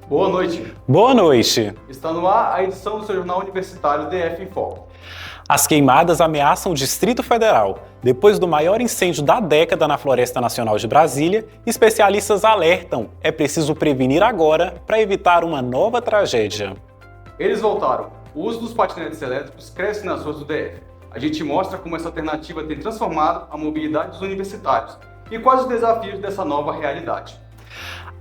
Boa noite. Boa noite. Está no ar a edição do seu jornal universitário DF em Foco. As queimadas ameaçam o Distrito Federal. Depois do maior incêndio da década na Floresta Nacional de Brasília, especialistas alertam: é preciso prevenir agora para evitar uma nova tragédia. Eles voltaram. O uso dos patinetes elétricos cresce nas ruas do DF. A gente mostra como essa alternativa tem transformado a mobilidade dos universitários e quais os desafios dessa nova realidade.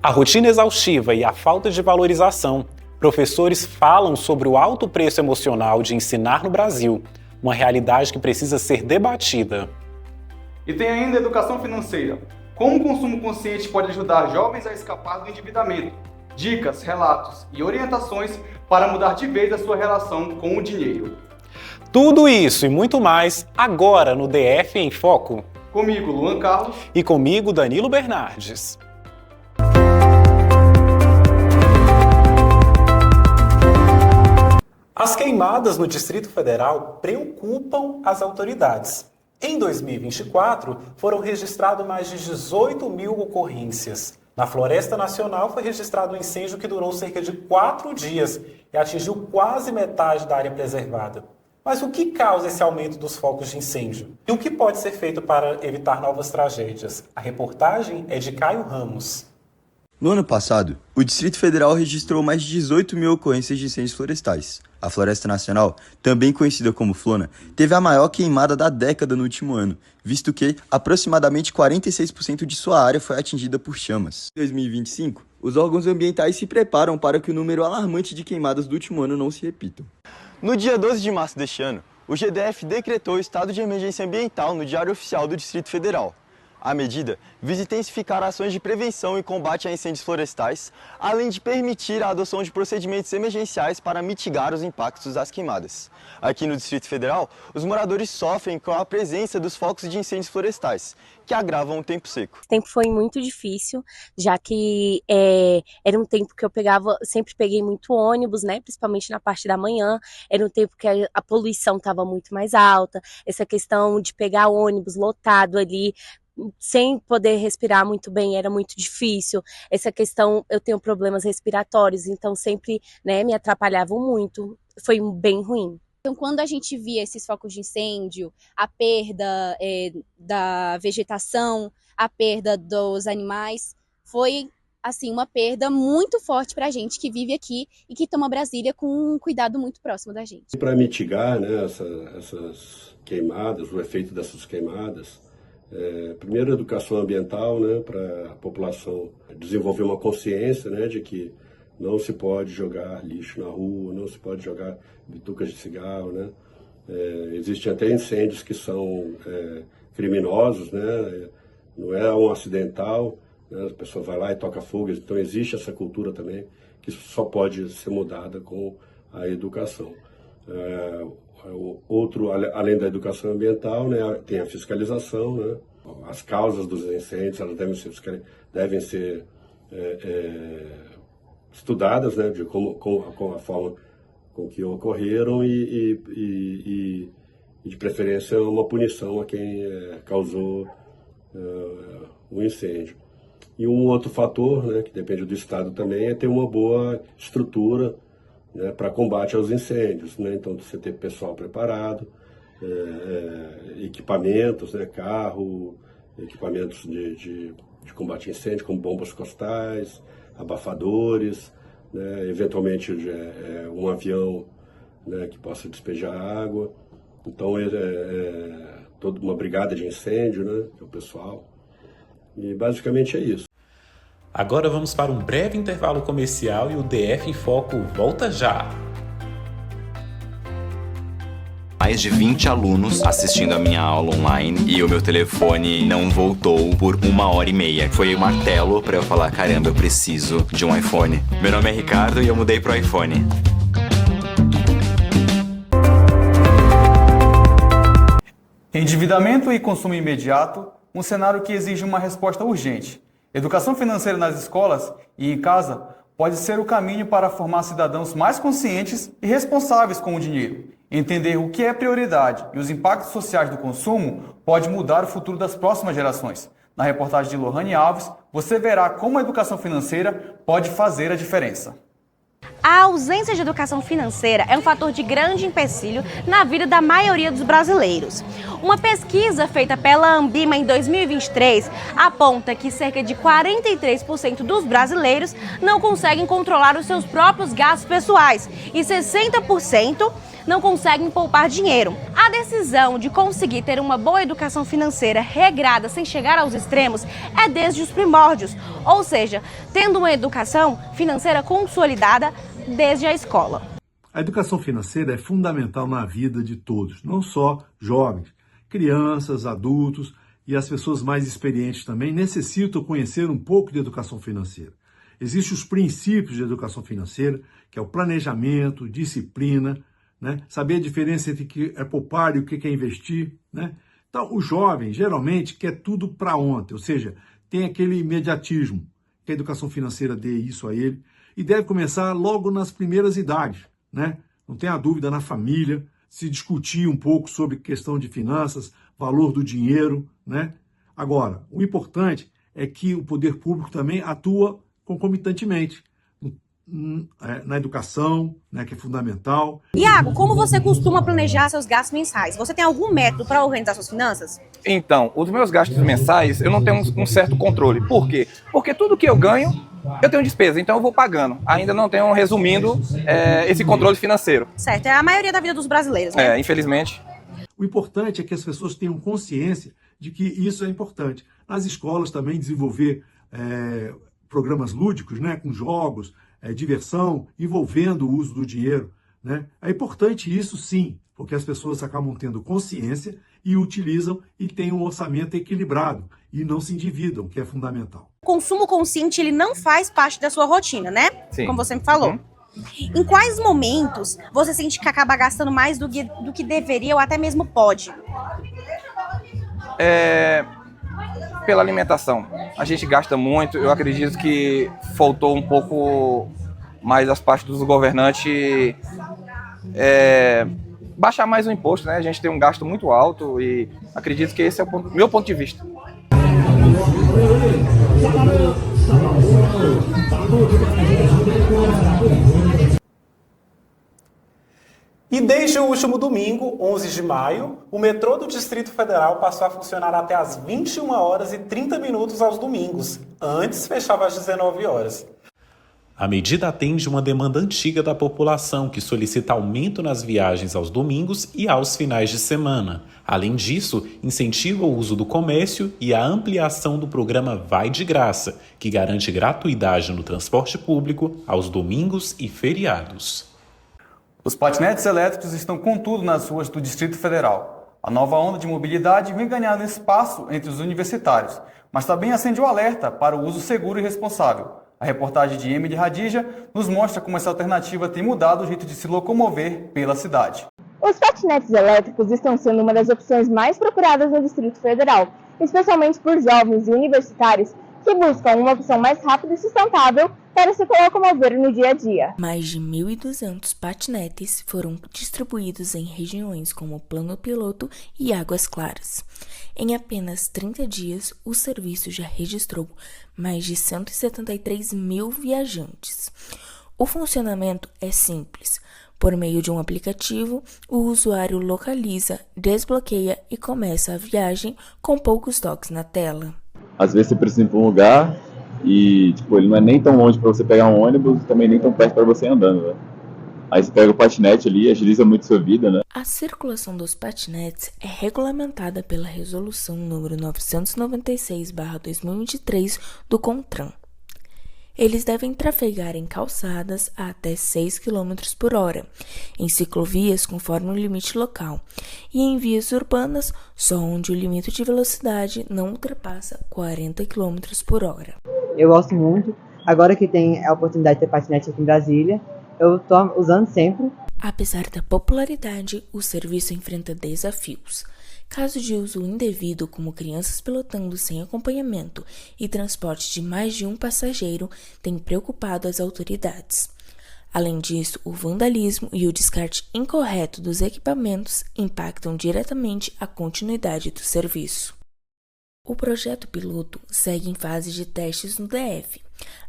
A rotina exaustiva e a falta de valorização. Professores falam sobre o alto preço emocional de ensinar no Brasil, uma realidade que precisa ser debatida. E tem ainda a educação financeira. Como o consumo consciente pode ajudar jovens a escapar do endividamento? Dicas, relatos e orientações para mudar de vez a sua relação com o dinheiro. Tudo isso e muito mais agora no DF em Foco. Comigo, Luan Carlos. E comigo, Danilo Bernardes. As queimadas no Distrito Federal preocupam as autoridades. Em 2024, foram registrados mais de 18 mil ocorrências. Na Floresta Nacional foi registrado um incêndio que durou cerca de 4 dias e atingiu quase metade da área preservada. Mas o que causa esse aumento dos focos de incêndio? E o que pode ser feito para evitar novas tragédias? A reportagem é de Caio Ramos. No ano passado, o Distrito Federal registrou mais de 18 mil ocorrências de incêndios florestais. A Floresta Nacional, também conhecida como Flona, teve a maior queimada da década no último ano, visto que aproximadamente 46% de sua área foi atingida por chamas. Em 2025, os órgãos ambientais se preparam para que o número alarmante de queimadas do último ano não se repitam. No dia 12 de março deste ano, o GDF decretou o estado de emergência ambiental no Diário Oficial do Distrito Federal. A medida visa intensificar ações de prevenção e combate a incêndios florestais, além de permitir a adoção de procedimentos emergenciais para mitigar os impactos das queimadas. Aqui no Distrito Federal, os moradores sofrem com a presença dos focos de incêndios florestais, que agravam o tempo seco. O tempo foi muito difícil, já que era um tempo que eu sempre peguei muito ônibus, né, principalmente na parte da manhã. Era um tempo que a poluição estava muito mais alta, essa questão de pegar ônibus lotado ali, sem poder respirar muito bem, era muito difícil. Essa questão, eu tenho problemas respiratórios, então sempre, né, me atrapalhavam muito. Foi bem ruim. Então, quando a gente via esses focos de incêndio, a perda da vegetação, a perda dos animais, foi assim uma perda muito forte para a gente que vive aqui e que toma Brasília com um cuidado muito próximo da gente. Para mitigar, né, essas queimadas, o efeito dessas queimadas, primeiro, educação ambiental, né, para a população desenvolver uma consciência, né, de que não se pode jogar lixo na rua, não se pode jogar bitucas de cigarro, né. Existem até incêndios que são criminosos, né, não é um acidental, né, a pessoa vai lá e toca fogo, então existe essa cultura também que só pode ser mudada com a educação. Outro, além da educação ambiental, né, tem a fiscalização, né? As causas dos incêndios elas devem ser estudadas, né, de com a forma com que ocorreram e de preferência uma punição a quem causou o incêndio. E um outro fator, né, que depende do Estado também, é ter uma boa estrutura, né, para combate aos incêndios, né? Então você ter pessoal preparado, equipamentos, né, carro, equipamentos de combate a incêndio, como bombas costais, abafadores, né, eventualmente um avião, né, que possa despejar água. Então toda uma brigada de incêndio, né, que é o pessoal. E basicamente é isso. Agora vamos para um breve intervalo comercial e o DF em Foco volta já. Mais de 20 alunos assistindo a minha aula online e o meu telefone não voltou por 1h30. Foi um martelo pra eu falar, caramba, eu preciso de um iPhone. Meu nome é Ricardo e eu mudei pro iPhone. Endividamento e consumo imediato, um cenário que exige uma resposta urgente. Educação financeira nas escolas e em casa pode ser o caminho para formar cidadãos mais conscientes e responsáveis com o dinheiro. Entender o que é prioridade e os impactos sociais do consumo pode mudar o futuro das próximas gerações. Na reportagem de Lohane Alves, você verá como a educação financeira pode fazer a diferença. A ausência de educação financeira é um fator de grande empecilho na vida da maioria dos brasileiros. Uma pesquisa feita pela Ambima em 2023 aponta que cerca de 43% dos brasileiros não conseguem controlar os seus próprios gastos pessoais e 60% não conseguem poupar dinheiro. A decisão de conseguir ter uma boa educação financeira regrada sem chegar aos extremos é desde os primórdios, ou seja, tendo uma educação financeira consolidada desde a escola. A educação financeira é fundamental na vida de todos, não só jovens, crianças, adultos e as pessoas mais experientes também necessitam conhecer um pouco de educação financeira. Existem os princípios de educação financeira, que é o planejamento, disciplina, né? Saber a diferença entre o que é poupar e o que é investir, né? Então, o jovem geralmente quer tudo para ontem, ou seja, tem aquele imediatismo, que a educação financeira dê isso a ele, e deve começar logo nas primeiras idades, né? Não tenha dúvida na família, se discutir um pouco sobre questão de finanças, valor do dinheiro, né? Agora, o importante é que o poder público também atua concomitantemente na educação, né, que é fundamental. Iago, como você costuma planejar seus gastos mensais? Você tem algum método para organizar suas finanças? Então, os meus gastos mensais, eu não tenho um certo controle. Por quê? Porque tudo que eu ganho, eu tenho despesa, então eu vou pagando. Ainda não tenho, resumindo, esse controle financeiro. Certo, é a maioria da vida dos brasileiros, né? Infelizmente. O importante é que as pessoas tenham consciência de que isso é importante. Nas escolas também desenvolver programas lúdicos, né, com jogos, diversão, envolvendo o uso do dinheiro, né? É importante isso sim, porque as pessoas acabam tendo consciência e utilizam e têm um orçamento equilibrado e não se endividam, que é fundamental. O consumo consciente, ele não faz parte da sua rotina, né? Sim. Como você me falou. Em quais momentos você sente que acaba gastando mais do que deveria ou até mesmo pode? Pela alimentação. A gente gasta muito, eu acredito que faltou um pouco mais as partes dos governantes baixar mais o imposto, né? A gente tem um gasto muito alto e acredito que esse é o meu ponto de vista. E desde o último domingo, 11 de maio, o metrô do Distrito Federal passou a funcionar até às 21 horas e 30 minutos aos domingos. Antes, fechava às 19 horas. A medida atende uma demanda antiga da população, que solicita aumento nas viagens aos domingos e aos finais de semana. Além disso, incentiva o uso do comércio e a ampliação do programa Vai de Graça, que garante gratuidade no transporte público aos domingos e feriados. Os patinetes elétricos estão com tudo nas ruas do Distrito Federal. A nova onda de mobilidade vem ganhando espaço entre os universitários, mas também acende o alerta para o uso seguro e responsável. A reportagem de Emily Radija nos mostra como essa alternativa tem mudado o jeito de se locomover pela cidade. Os patinetes elétricos estão sendo uma das opções mais procuradas no Distrito Federal, especialmente por jovens e universitários que buscam uma opção mais rápida e sustentável para se locomover no dia a dia. Mais de 1.200 patinetes foram distribuídos em regiões como Plano Piloto e Águas Claras. Em apenas 30 dias, o serviço já registrou mais de 173 mil viajantes. O funcionamento é simples. Por meio de um aplicativo, o usuário localiza, desbloqueia e começa a viagem com poucos toques na tela. Às vezes você precisa ir para um lugar e ele não é nem tão longe para você pegar um ônibus, também nem tão perto para você ir andando, né? Aí você pega o patinete ali e agiliza muito a sua vida, né? A circulação dos patinetes é regulamentada pela Resolução número 996/2023 do CONTRAN. Eles devem trafegar em calçadas a até 6 km por hora, em ciclovias conforme o limite local, e em vias urbanas só onde o limite de velocidade não ultrapassa 40 km por hora. Eu gosto muito. Agora que tem a oportunidade de ter patinete aqui em Brasília, eu estou usando sempre. Apesar da popularidade, o serviço enfrenta desafios. Casos de uso indevido, como crianças pilotando sem acompanhamento e transporte de mais de um passageiro, têm preocupado as autoridades. Além disso, o vandalismo e o descarte incorreto dos equipamentos impactam diretamente a continuidade do serviço. O projeto piloto segue em fase de testes no DF.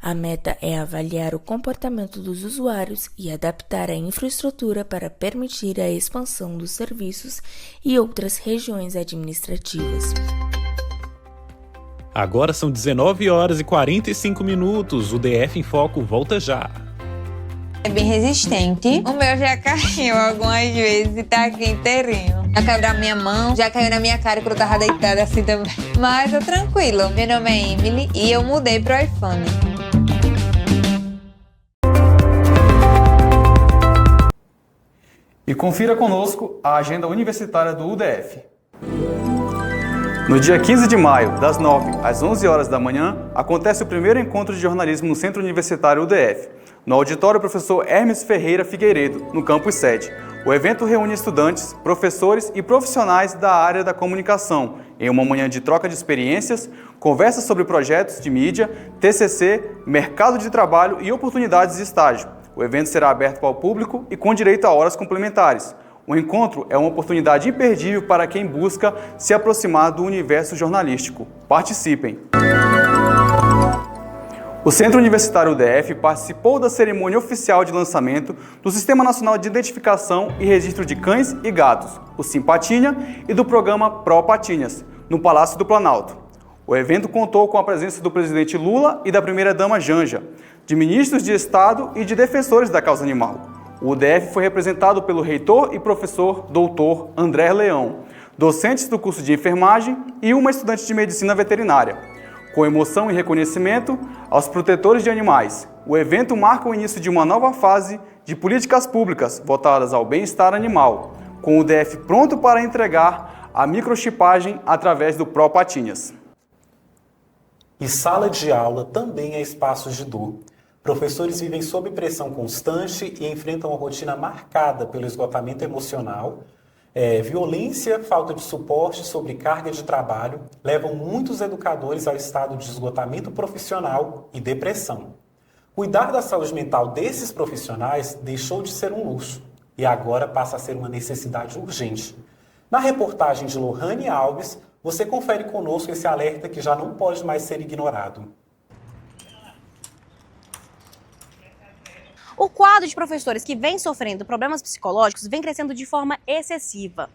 A meta é avaliar o comportamento dos usuários e adaptar a infraestrutura para permitir a expansão dos serviços e outras regiões administrativas. Agora são 19 horas e 45 minutos. O DF em Foco volta já. É bem resistente. O meu já caiu algumas vezes e tá aqui inteirinho. Já caiu na minha mão, já caiu na minha cara quando eu tava deitada assim também. Mas tô tranquilo. Meu nome é Emily e eu mudei pro iPhone. E confira conosco a agenda universitária do UDF. No dia 15 de maio, das 9 às 11 horas da manhã, acontece o primeiro encontro de jornalismo no Centro Universitário UDF, no auditório Professor Hermes Ferreira Figueiredo, no campus sede. O evento reúne estudantes, professores e profissionais da área da comunicação em uma manhã de troca de experiências, conversas sobre projetos de mídia, TCC, mercado de trabalho e oportunidades de estágio. O evento será aberto ao público e com direito a horas complementares. O encontro é uma oportunidade imperdível para quem busca se aproximar do universo jornalístico. Participem! O Centro Universitário UDF participou da cerimônia oficial de lançamento do Sistema Nacional de Identificação e Registro de Cães e Gatos, o Simpatinha, e do programa Pro Patinhas, no Palácio do Planalto. O evento contou com a presença do presidente Lula e da primeira-dama Janja, de ministros de Estado e de defensores da causa animal. O UDF foi representado pelo reitor e professor doutor André Leão, docentes do curso de enfermagem e uma estudante de medicina veterinária. Com emoção e reconhecimento aos protetores de animais, o evento marca o início de uma nova fase de políticas públicas voltadas ao bem-estar animal, com o UDF pronto para entregar a microchipagem através do Pro Patinhas. E sala de aula também é espaço de dor. Professores vivem sob pressão constante e enfrentam uma rotina marcada pelo esgotamento emocional, violência, falta de suporte, sobrecarga de trabalho, levam muitos educadores ao estado de esgotamento profissional e depressão. Cuidar da saúde mental desses profissionais deixou de ser um luxo e agora passa a ser uma necessidade urgente. Na reportagem de Lohane Alves, você confere conosco esse alerta que já não pode mais ser ignorado. O quadro de professores que vem sofrendo problemas psicológicos vem crescendo de forma excessiva.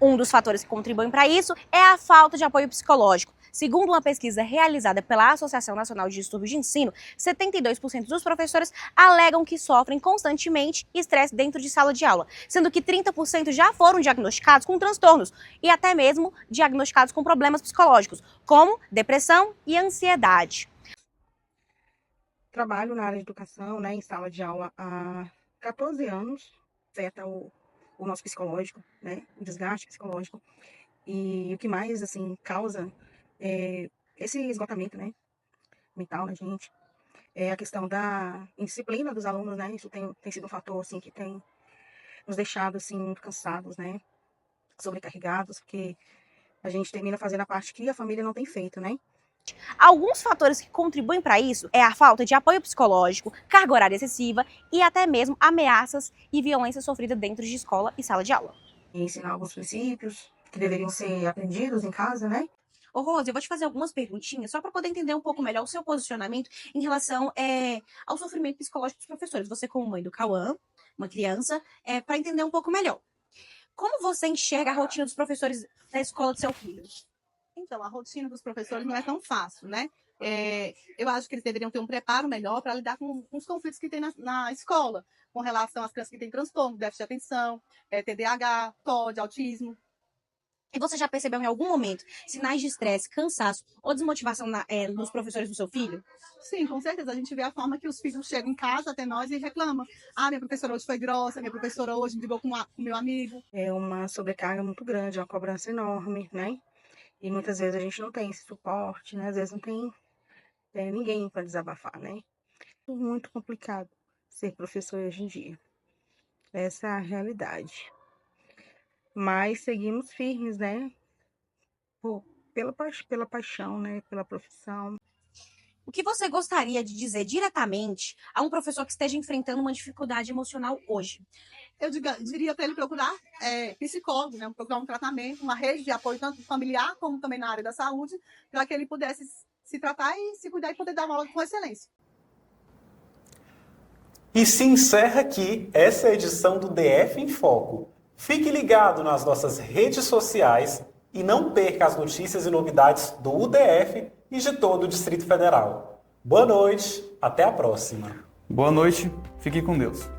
Um dos fatores que contribuem para isso é a falta de apoio psicológico. Segundo uma pesquisa realizada pela Associação Nacional de Distúrbios de Ensino, 72% dos professores alegam que sofrem constantemente estresse dentro de sala de aula, sendo que 30% já foram diagnosticados com transtornos e até mesmo diagnosticados com problemas psicológicos, como depressão e ansiedade. Trabalho na área de educação, em sala de aula há 14 anos, afeta o nosso psicológico, o desgaste psicológico. E o que mais, causa esse esgotamento, mental na gente, é a questão da indisciplina dos alunos, Isso tem sido um fator, que tem nos deixado, muito cansados, sobrecarregados, porque a gente termina fazendo a parte que a família não tem feito, Alguns fatores que contribuem para isso é a falta de apoio psicológico, carga horária excessiva e até mesmo ameaças e violência sofrida dentro de escola e sala de aula. E ensinar alguns princípios que deveriam ser aprendidos em casa, Ô Rose, eu vou te fazer algumas perguntinhas só para poder entender um pouco melhor o seu posicionamento em relação ao sofrimento psicológico dos professores. Você como mãe do Cauã, uma criança, para entender um pouco melhor. Como você enxerga a rotina dos professores da escola do seu filho? Então, a rotina dos professores não é tão fácil, Eu acho que eles deveriam ter um preparo melhor para lidar com os conflitos que tem na escola, com relação às crianças que têm transtorno, déficit de atenção, TDAH, TOD, autismo. E você já percebeu em algum momento sinais de estresse, cansaço ou desmotivação nos professores do seu filho? Sim, com certeza. A gente vê a forma que os filhos chegam em casa até nós e reclamam. Minha professora hoje foi grossa, minha professora hoje brigou com o meu amigo. É uma sobrecarga muito grande, uma cobrança enorme, E muitas vezes a gente não tem esse suporte, Às vezes não tem ninguém para desabafar, É muito complicado ser professor hoje em dia. Essa é a realidade. Mas seguimos firmes, Pela paixão, pela profissão. O que você gostaria de dizer diretamente a um professor que esteja enfrentando uma dificuldade emocional hoje? eu diria para ele procurar psicólogo, né? Procurar um tratamento, uma rede de apoio tanto familiar como também na área da saúde, para que ele pudesse se tratar e se cuidar e poder dar uma aula com excelência. E se encerra aqui essa edição do DF em Foco. Fique ligado nas nossas redes sociais e não perca as notícias e novidades do UDF e de todo o Distrito Federal. Boa noite, até a próxima. Boa noite, fique com Deus.